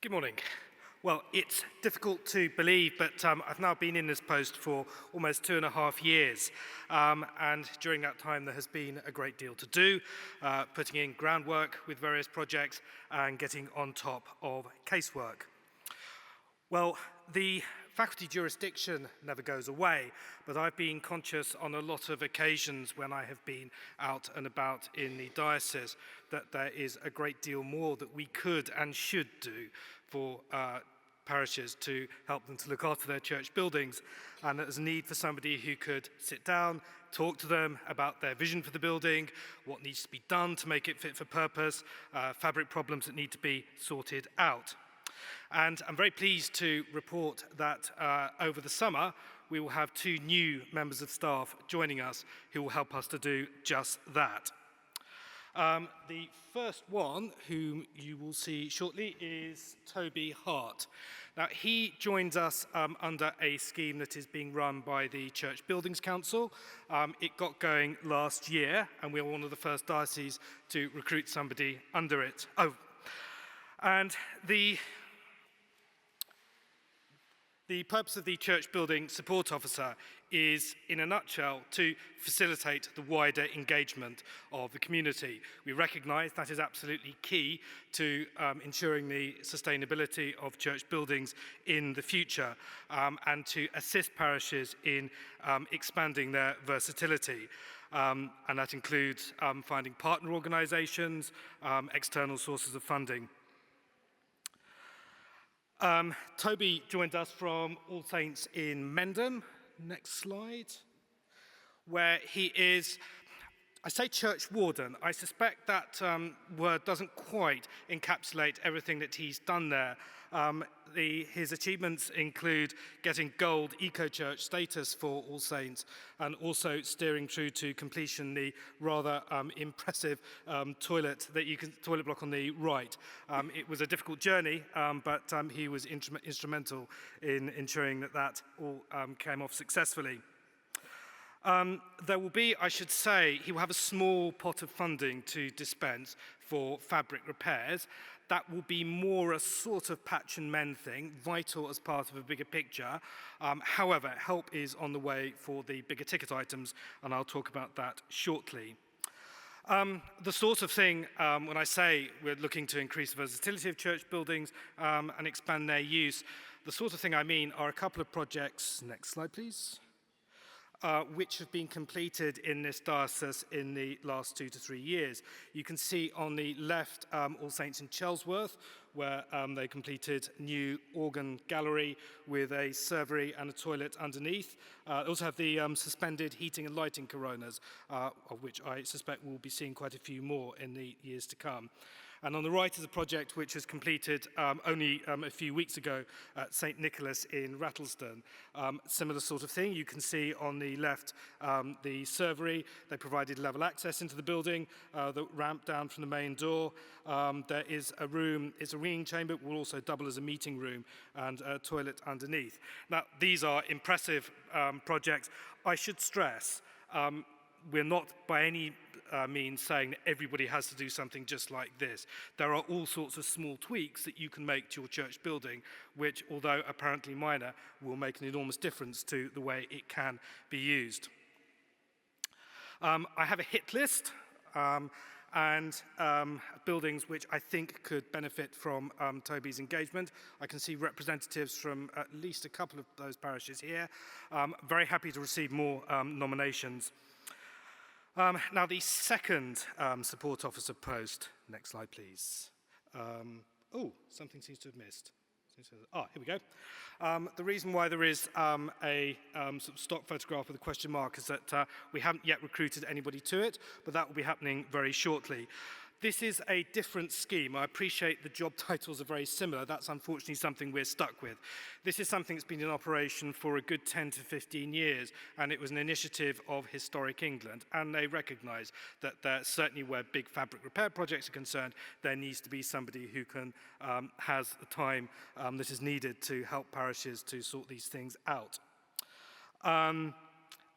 Good morning. Well, it's difficult to believe, but I've now been in this post for almost 2.5 years. And during that time, there has been a great deal to do, putting in groundwork with various projects and getting on top of casework. Well, the faculty jurisdiction never goes away, but I've been conscious on a lot of occasions when I have been out and about in the diocese that there is a great deal more that we could and should do for parishes to help them to look after their church buildings, and that there's a need for somebody who could sit down, talk to them about their vision for the building, what needs to be done to make it fit for purpose, fabric problems that need to be sorted out. And I'm very pleased to report that over the summer, we will have 2 new members of staff joining us who will help us to do just that. The first one, whom you will see shortly, is Toby Hart. Now, he joins us under a scheme that is being run by the Church Buildings Council. It got going last year, and we were one of the first dioceses to recruit somebody under it. And the purpose of the Church Building Support Officer is, in a nutshell, to facilitate the wider engagement of the community. We recognise that is absolutely key to ensuring the sustainability of church buildings in the future and to assist parishes in expanding their versatility. And that includes finding partner organisations, external sources of funding. Toby joined us from All Saints in Mendham, next slide, where he is, I say church warden. I suspect that word doesn't quite encapsulate everything that he's done there. His achievements include getting gold eco-church status for All Saints and also steering through to completion the rather impressive toilet block on the right. It was a difficult journey, but he was instrumental in ensuring that all came off successfully. There will be, I should say, he will have a small pot of funding to dispense for fabric repairs. That will be more a sort of patch and mend thing, vital as part of a bigger picture. However, help is on the way for the bigger ticket items, and I'll talk about that shortly. The sort of thing, when I say we're looking to increase the versatility of church buildings and expand their use, the sort of thing I mean are a couple of projects, next slide please, which have been completed in this diocese in the last 2 to 3 years. You can see on the left All Saints in Chelsworth, where they completed new organ gallery with a servery and a toilet underneath. They also have the suspended heating and lighting coronas, of which I suspect we'll be seeing quite a few more in the years to come. And on the right is a project which was completed only a few weeks ago at St. Nicholas in Rattlesden. Similar sort of thing. You can see on the left the servery. They provided level access into the building, the ramp down from the main door. There is a room, it's a ringing chamber, it will also double as a meeting room, and a toilet underneath. Now, these are impressive projects. I should stress, we're not by any means saying that everybody has to do something just like this. There are all sorts of small tweaks that you can make to your church building, which, although apparently minor, will make an enormous difference to the way it can be used. I have a hit list and buildings which I think could benefit from Toby's engagement. I can see representatives from at least a couple of those parishes here. Very happy to receive more nominations. Now, the second support officer post, next slide please. Something seems to have missed. Here we go. The reason why there is a sort of stock photograph with a question mark is that we haven't yet recruited anybody to it, but that will be happening very shortly. This is a different scheme. I appreciate the job titles are very similar. That's unfortunately something we're stuck with. This is something that's been in operation for a good 10 to 15 years, and it was an initiative of Historic England, and they recognise that certainly where big fabric repair projects are concerned, there needs to be somebody who can has the time that is needed to help parishes to sort these things out.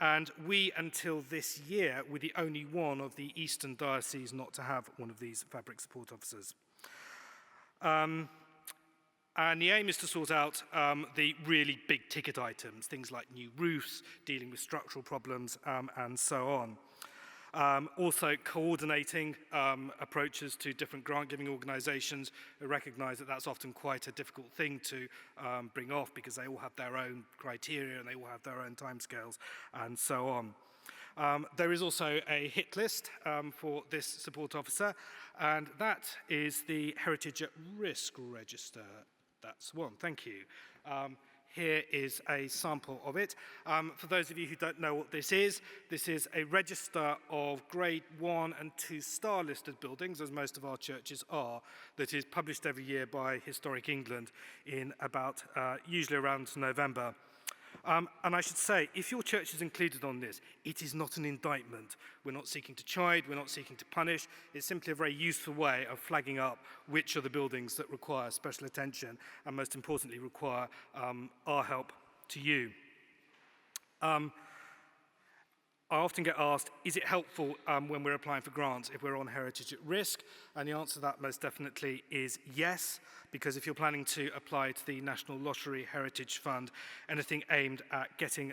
And we, until this year, were the only one of the Eastern dioceses not to have one of these fabric support officers. And the aim is to sort out the really big ticket items, things like new roofs, dealing with structural problems, and so on. Also coordinating approaches to different grant-giving organisations who recognise that that's often quite a difficult thing to bring off because they all have their own criteria and they all have their own timescales and so on. There is also a hit list for this support officer, and that is the Heritage at Risk Register. That's one, thank you. Here is a sample of it. For those of you who don't know what this is a register of grade 1 and 2 star listed buildings, as most of our churches are, that is published every year by Historic England in about, usually around November. And I should say, if your church is included on this, it is not an indictment. We're not seeking to chide, we're not seeking to punish. It's simply a very useful way of flagging up which are the buildings that require special attention and most importantly require our help to you. I often get asked, is it helpful when we're applying for grants if we're on Heritage at Risk? And the answer to that most definitely is yes, because if you're planning to apply to the National Lottery Heritage Fund, anything aimed at getting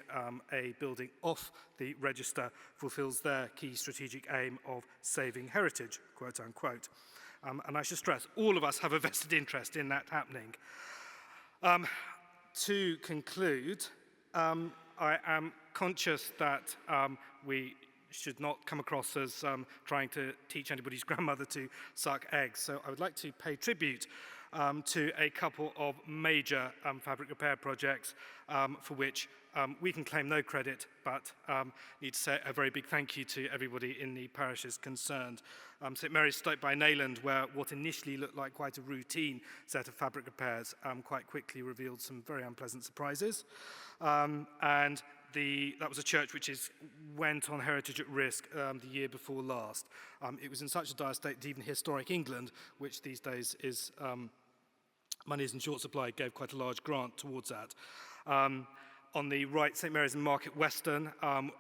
a building off the register fulfills their key strategic aim of saving heritage, quote unquote. And I should stress, all of us have a vested interest in that happening. To conclude, I am conscious that we should not come across as trying to teach anybody's grandmother to suck eggs. So I would like to pay tribute to a couple of major fabric repair projects for which we can claim no credit, but need to say a very big thank you to everybody in the parishes concerned. St Mary's Stoke by Nayland, where what initially looked like quite a routine set of fabric repairs quite quickly revealed some very unpleasant surprises. And that was a church which went on Heritage at Risk the year before last. It was in such a dire state that even Historic England, which these days is money is in short supply, gave quite a large grant towards that. On the right, St Mary's in Market Weston,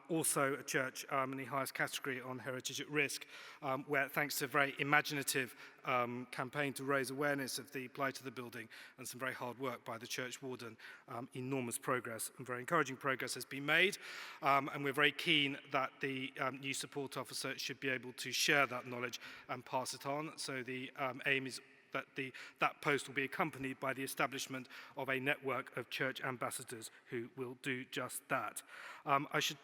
also a church in the highest category on Heritage at Risk, where thanks to a very imaginative campaign to raise awareness of the plight of the building and some very hard work by the church warden, enormous progress and very encouraging progress has been made. And we're very keen that the new support officer should be able to share that knowledge and pass it on. So the aim is that that post will be accompanied by the establishment of a network of church ambassadors who will do just that. I should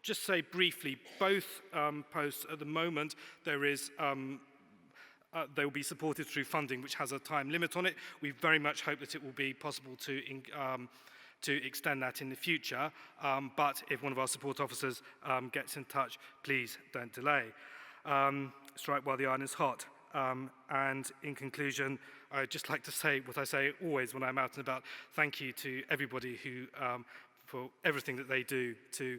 just say briefly, both posts at the moment, they will be supported through funding which has a time limit on it. We very much hope that it will be possible to extend that in the future, but if one of our support officers gets in touch, please don't delay. Strike while the iron is hot. And in conclusion, I'd just like to say what I say always when I'm out and about. Thank you to everybody who, for everything that they do to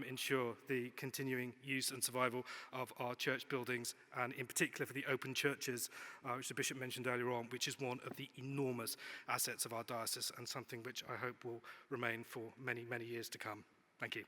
ensure the continuing use and survival of our church buildings, and in particular for the open churches, which the Bishop mentioned earlier on, which is one of the enormous assets of our diocese and something which I hope will remain for many, many years to come. Thank you.